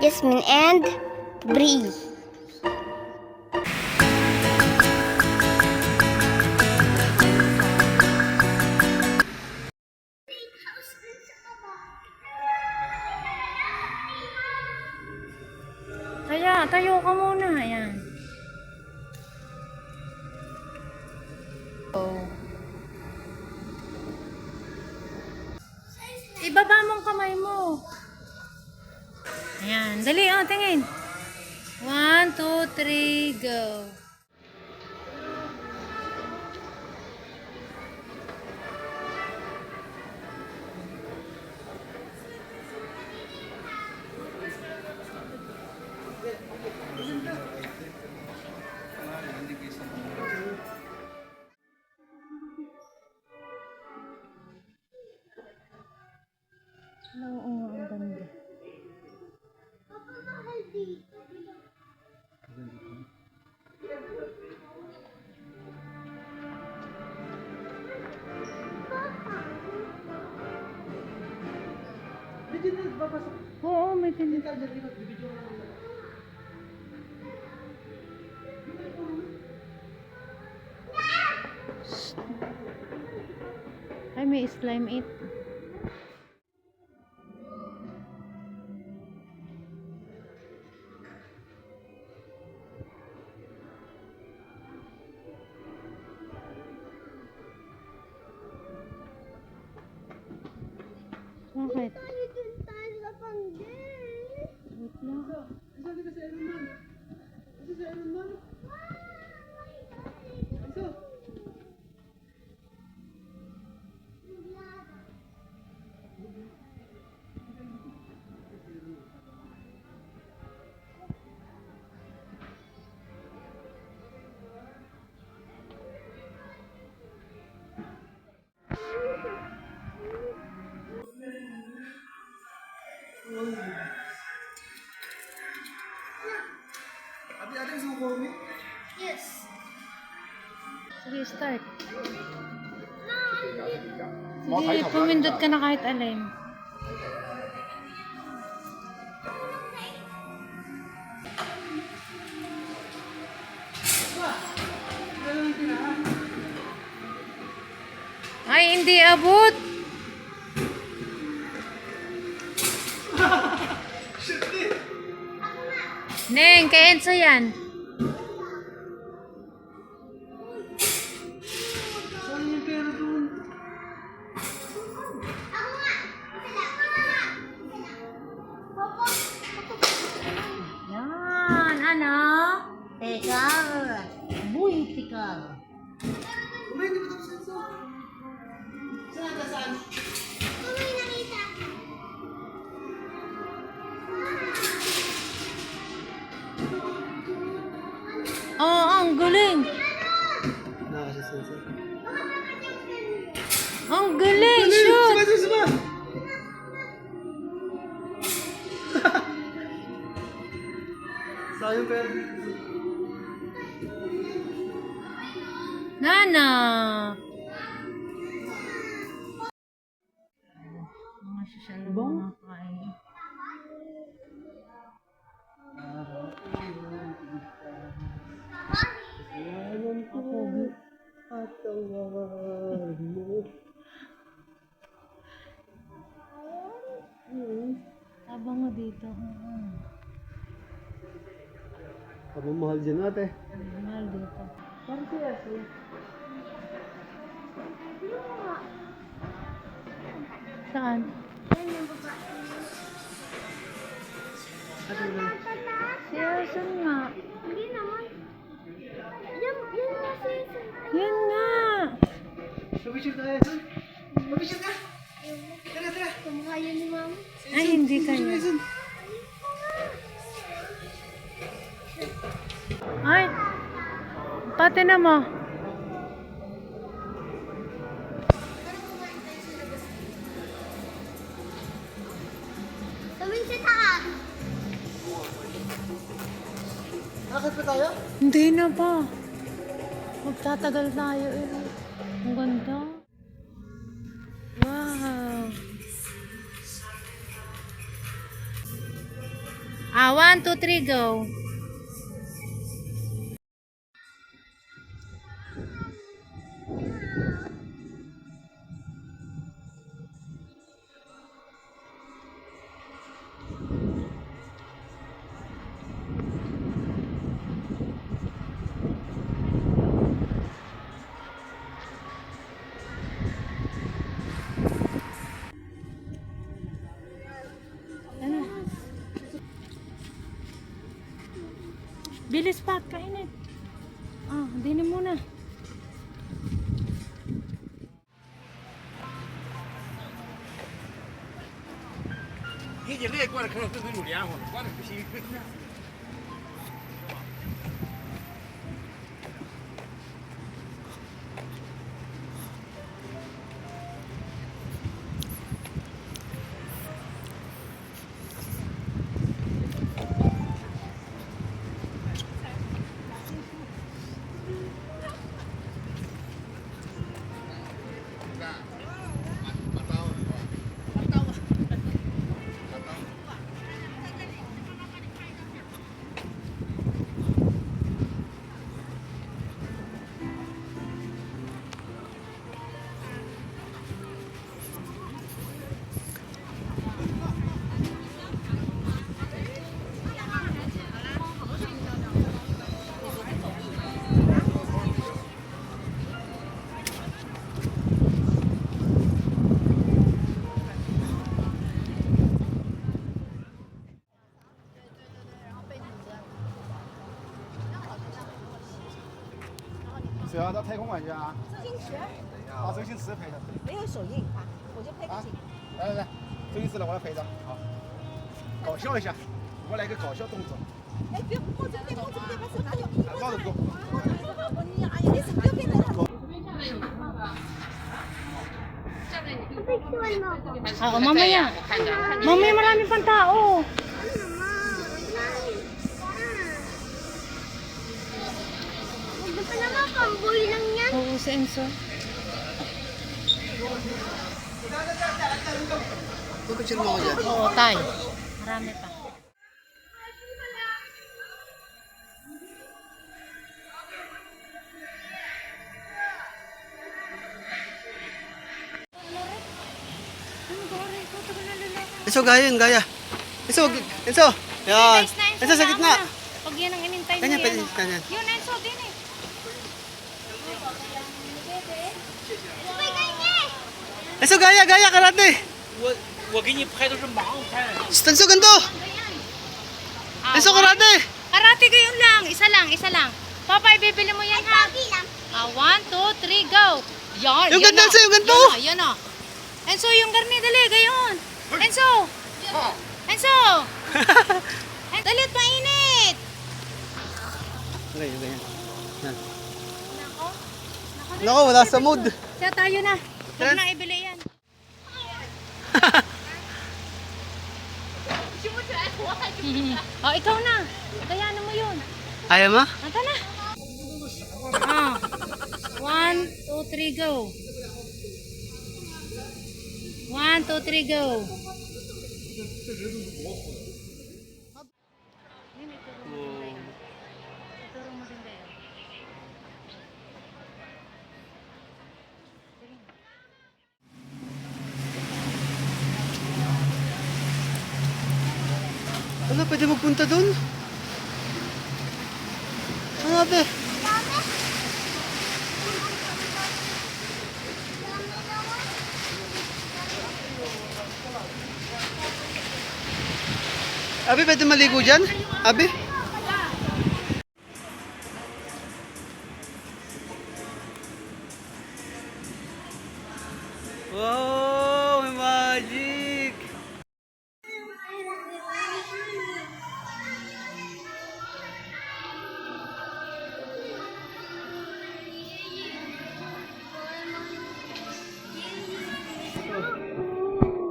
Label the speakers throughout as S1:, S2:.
S1: Jasmine and Bree.
S2: Tayo ka muna. Ayan. Oh. Ibaba mong kamay mo. Ayan. Dali, tingin. 1, 2, 3, go. Oo, ang ganda. Oo, may tinita. Ay, may slime it. Bakit? Wait lang.
S3: Ate, gusto mo kumit?
S1: Yes.
S2: Sige, start. Sige, pumindot ka na kahit alin. Ay, hindi abot. Neng, kay Enzo yan.
S3: Saan yung pera doon?
S2: Yan, ano? Teka, buiti ka.
S3: Umay, hindi ba tapos yan sa? Saan ka saan?
S2: Oo, ang galing.
S3: Nakasya sa.
S2: Ang galing, shoot.
S3: Sama! Saan yung pera dito?
S2: Nana. Mga sosyal na mga kain.
S3: Alam ko at tawaran mo.
S2: Tabang mo dito.
S3: Abang mahal dyan ate.
S2: Mahal dito.
S3: Parang siya siya.
S2: Saan?
S3: Ate lang.
S2: Si Erson nga.
S1: Hindi naman. Yan nga si
S2: Yan nga.
S3: Pabisyon tayo. Pabisyon ka! Tara!
S1: Kamukha yan ni Mama.
S2: Ay, hindi kayo. Ay, pati na mo.
S1: Tuming sa taas.
S3: Nakakit pa tayo?
S2: Hindi na pa. Magtatagal tayo eh. Ang ganda. Wow. 1, 2, 3, go. Ano? Bilis pa, kainin. Dinin muna.
S3: 谁啊？到太空玩去啊？周星驰。啊，周星驰拍的。
S4: 没有手印啊，我就拍个景。
S3: 来来来，周星驰来，我来拍一张。好，搞笑一下，我来个搞笑动作。
S4: 哎，不要过这边，过这边，把手拿掉。
S3: 抱着过。
S4: 你哎呀，你手不要变成了。
S2: Mamaya. Mamaya marami pang tao.
S1: Huwag pa naman, pamboy lang yan.
S2: Oo, si Enzo.
S3: Picture mo ako dyan.
S2: Oo, tay. Marami pa.
S3: Enzo, gaya yung gaya. Enzo, Enzo. Yan.
S2: Nice na, Enzo.
S3: Enzo, sa gitna.
S2: Pag yan ang inintay mo
S3: Ganyan,
S2: yan.
S3: pwede. Ganyan.
S2: Yun, Enzo, din eh.
S3: Enzo, gaya, gaya, karate.
S5: 我给你拍都是盲拍。
S3: Enzo, ganito. Enzo, karate.
S2: Karate gayon lang. Isa lang. Papa, ibibili mo yan ha. 1, 2, 3, go. Yan.
S3: Yung
S2: yan
S3: ganda,
S2: na.
S3: Enzo, yung ganito.
S2: Yan na. Enzo, yung garni, dali, gayon. Enzo. Enzo. Dali, mainit.
S3: Ganyan, ganyan. Yan. Nako, wala sa mood.
S2: Kaya tayo na. Huwag nang ibili yan. Ikaw na. Kayanan mo yun.
S3: Ayaw mo?
S2: Ata na. 1, 2, 3, go. 1, 2, 3, go.
S3: Wala, pwede magpunta doon. Ano natin? Abi, pwede maligo dyan? Abi? Wow, may magic!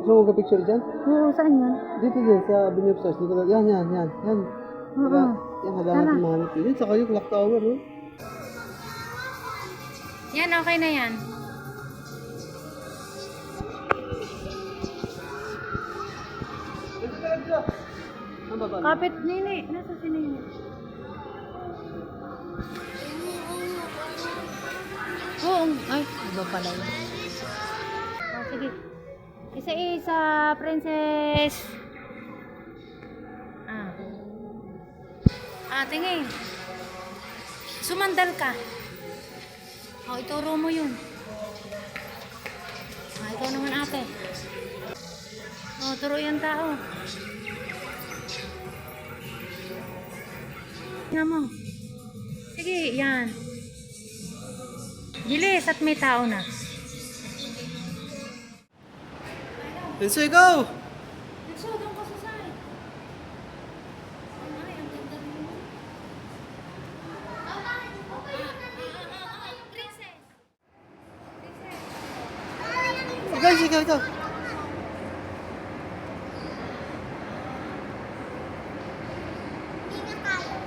S3: Gusto mo ka-picture dyan?
S2: Oo, saan yan?
S3: Dito din, sa Avenue of Stars. Dito, yan.
S2: Oo.
S3: Yan, halangan ng mahanap yun. Saka yung clock tower, oh.
S2: Yan, okay na yan. Kapit, Nini. Nasa si Nini? Oo. Ay, iba pala yun. Oh, sige. Isa-isa, princess. Tingin. Sumandal ka. Ituro mo yun. Ikaw naman ate. Turo yung tao. Tingnan mo. Sige, yan. Bilis at may tao na.
S6: Enzo, ikaw!
S2: Enzo, doon ka sa side. Ay, ang ganda mo. Princess.
S6: Guys, ikaw.
S1: Hindi na tayo.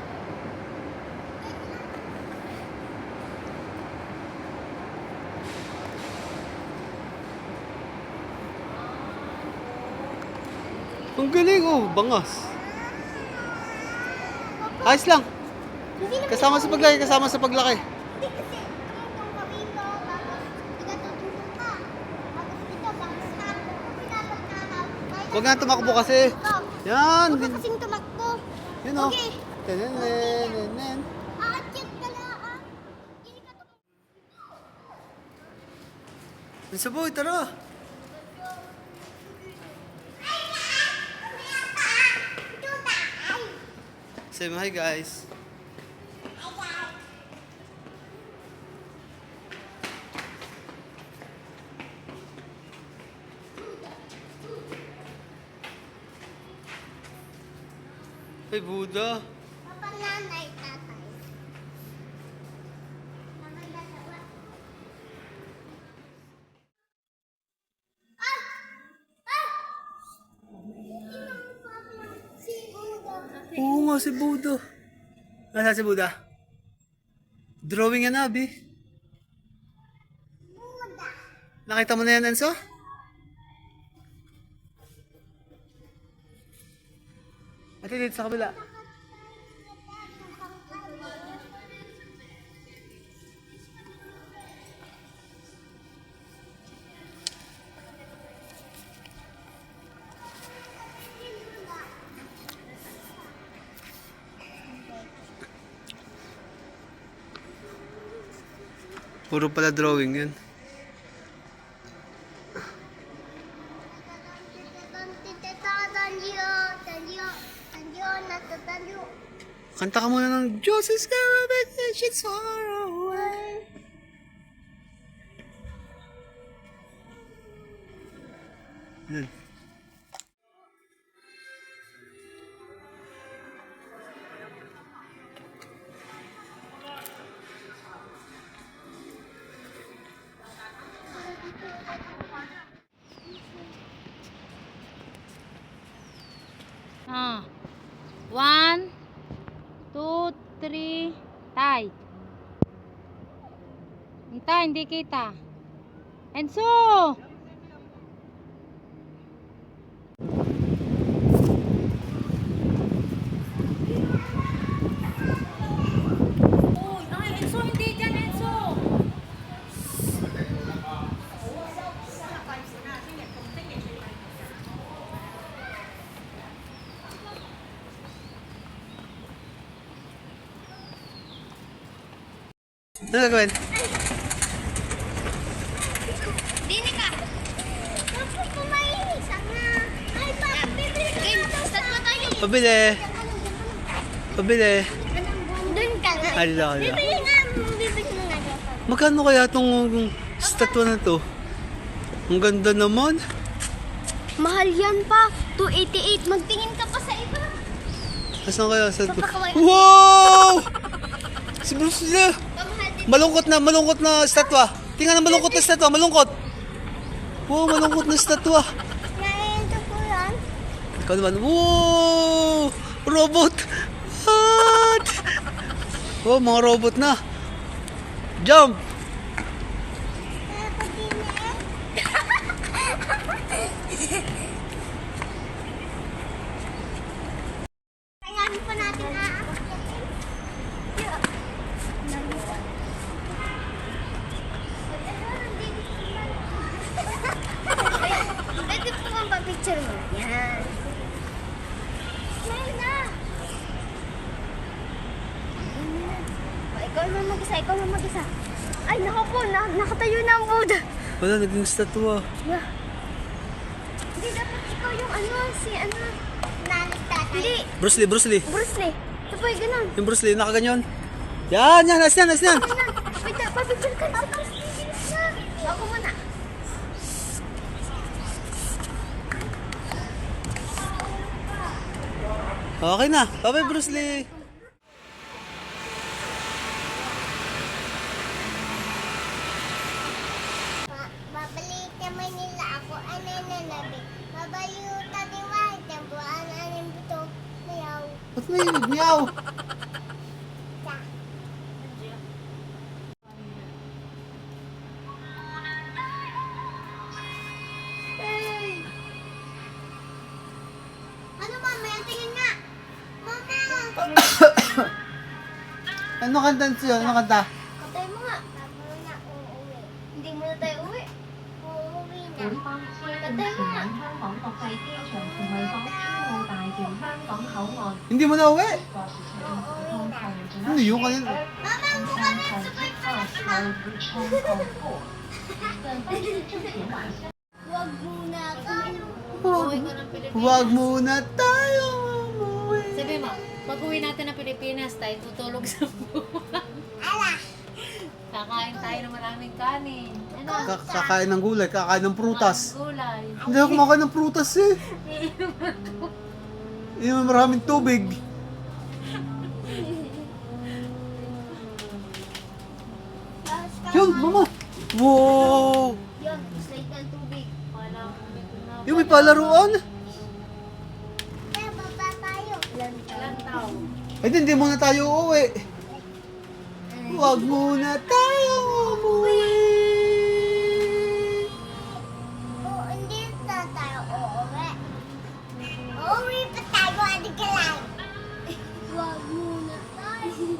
S6: Ang galing, oh, bangas. Ayos lang.
S1: Hindi na
S6: Kasama sa paglaki, kasama sa paglaki.
S1: Hindi kasi tumutong ka rito, tapos tigatutulong ka. Tapos dito, bangsak. Kasi dapat kahapon.
S6: Huwag nga tumakbo kasi. Yan.
S1: Huwag ka kasing tumakbo.
S6: Yun, oh.
S1: Okay.
S6: Tenenen.
S1: Aakyat ka na, ah. Hindi ka tumakbo.
S6: Enzo boy, tara. Say hi, guys. Hey, Buddha.
S1: Papa, nanay, tatay. Maganda sa wa. Si Buddha.
S6: Oo nga, si Buddha. Nasa si Buddha? Drawing yan, Abi.
S1: Buddha.
S6: Nakita mo na yan, Enzo? Ate, dito sa kabila. Puro pala drawing yan. Kanta ka muna ng Diyos is coming, she's far away. Yan.
S2: Ah. 1, 2, 3, tay. Tay, hindi kita. Enzo! Uy, ay, Enzo, hindi dyan, Enzo!
S6: Ano gagawin?
S1: Dini ka. Tapos pumahilig sana. Ay, pa, bibili ka na. Start mo tayo.
S6: Pabili. Pabili.
S1: Doon ka na.
S6: Alila, alila.
S1: Bibili nga. Bibili mo nga daw.
S6: Magkano kaya itong statwa na to? Ang ganda naman.
S1: Mahal yan pa. 288. Magtingin ka pa sa iba.
S6: Asan kaya sa to?
S1: Papakaway.
S6: Wow! Si Bruce Lee.
S1: Pamahal din.
S6: Malungkot na statwa. Tingnan na malungkot na statwa, malungkot. Wow, malungkot na statwa.
S1: Ngayon ito po yan.
S6: Ikaw naman, wow! Robot! What? Oh, mga robot na. Jump!
S1: Ako din eh. Doon pa natin aakyatin. Ito po ang pa-picture mo. Yan. Smile na. Ikaw naman mag-isa, ikaw naman mag-isa. Ay, naku po, nakatayo na ang Buddha.
S6: Wala, naging statwa.
S1: Yeah. Hindi, dapat ikaw yung si Nanik tatay. Hindi,
S6: Bruce Lee, Bruce Lee.
S1: Bruce Lee. Ito po yung ganun.
S6: Yung Bruce Lee, nakaganyan. Yan, yan, ayos yan, ayos yan.
S1: Wait, papicture ka na. Ako muna.
S6: Okay na. Bye-bye, Bruce Lee.
S1: Babalik naman nila ako. Ano na nabi? Mabaluta din wahid. Tembuan aning buto. Mayaw.
S6: Ba't may meow?
S1: Sa. Ano mamaya? Tingin nga. Mama!
S6: Ano kanta siya? Ano kanta?
S1: Patay mo nga. Sabi mo na uuwi. Hindi mo na tayo uwi. Uuwi na. Patay mo nga.
S6: Hindi mo na uwi.
S1: Uuwi na.
S6: Ano yun kanina?
S1: Mama, ang mukha na yung super Huwag muna tayo.
S6: Huwag muna tayo umuwi.
S2: Sabi mo, pag-uwi natin ng Pilipinas, tayo tutulog sa buwan.
S1: Ala!
S2: Kakain tayo ng maraming kanin. Ano?
S6: Kakain ng gulay, kakain ng prutas.
S2: Gulay.
S6: Hindi ako kumakain ng prutas eh. Inom maraming tubig. Yun, mama. Wow!
S1: Yun, slide ng tubig.
S6: Yung may palaruan.
S1: Kaya baba tayo.
S2: Ilan tao?
S6: Ay, hindi muna tayo uuwi. Huwag muna tayo umuwi.
S1: Oo, hindi na tayo uuwi. Uuwi pa tayo, adik ka lang. Huwag muna tayo.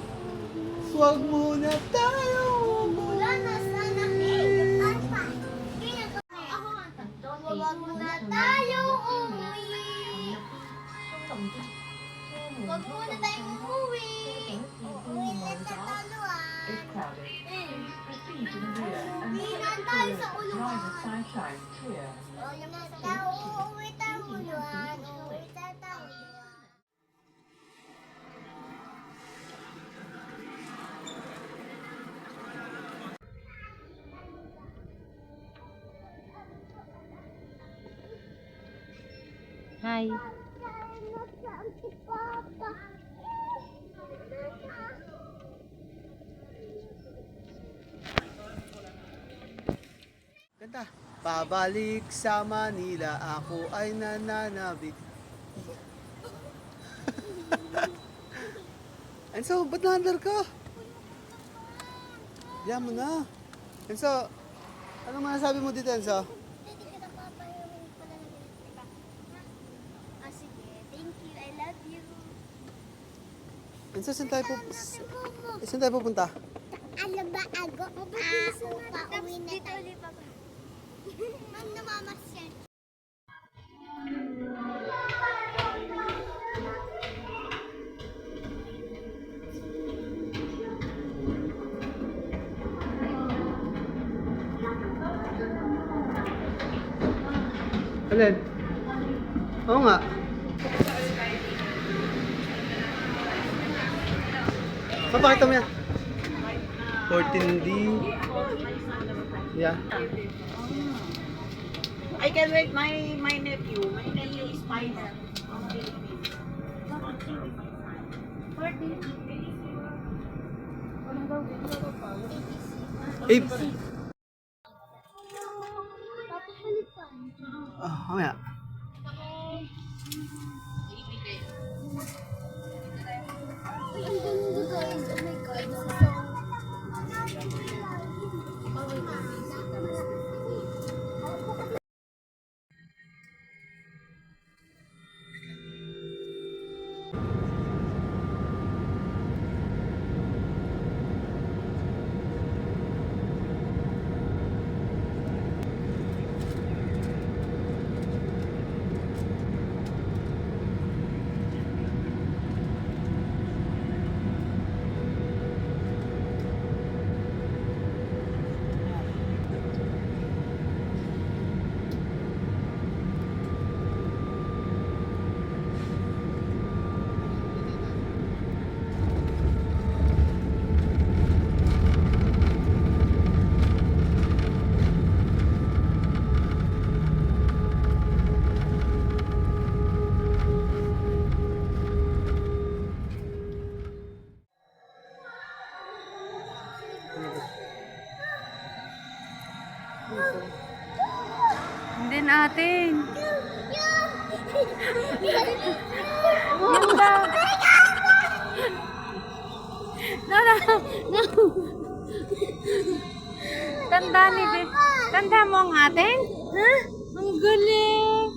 S6: Huwag muna tayo umuwi.
S1: Wala na sana eh. Alpa. Huwag muna tayo umuwi. Huwag muna tayo umuwi. Uuwi na sa taluan. Uuwi na tayo sa uluan. Uuwi na tayo, uuwi tayo uluan. Uuwi tayo uluan.
S2: Hi.
S6: Ganda. Pabalik sa Manila, ako ay nananabik. Enzo, ba't na-under ka? Diyan mo na. Enzo, ano masasabi mo dito, Enzo?
S1: Hindi ka napapayawin pala ng diba? Ah, sige. Thank you. I love you.
S6: Enzo, saan tayo pupunta?
S1: Alam ba ako? Ako pauwi na tayo. Ang namamasyal.
S6: Alin? Oo nga. Papakita mo yan. 14D. Yeah.
S4: I can wait my nephew. My nephew is minor.
S6: Ape.
S1: Papahalipan.
S6: Mamaya.
S1: Ay, ang ganda guys. Oh my God.
S2: natin. Yan daw. No. Tanda mo ang atin? Ha? Ang galing.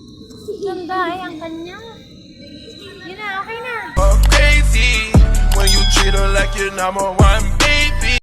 S2: Tanda ay ang kanya. Yun na, okay na.
S7: Crazy when you treat her like your number one.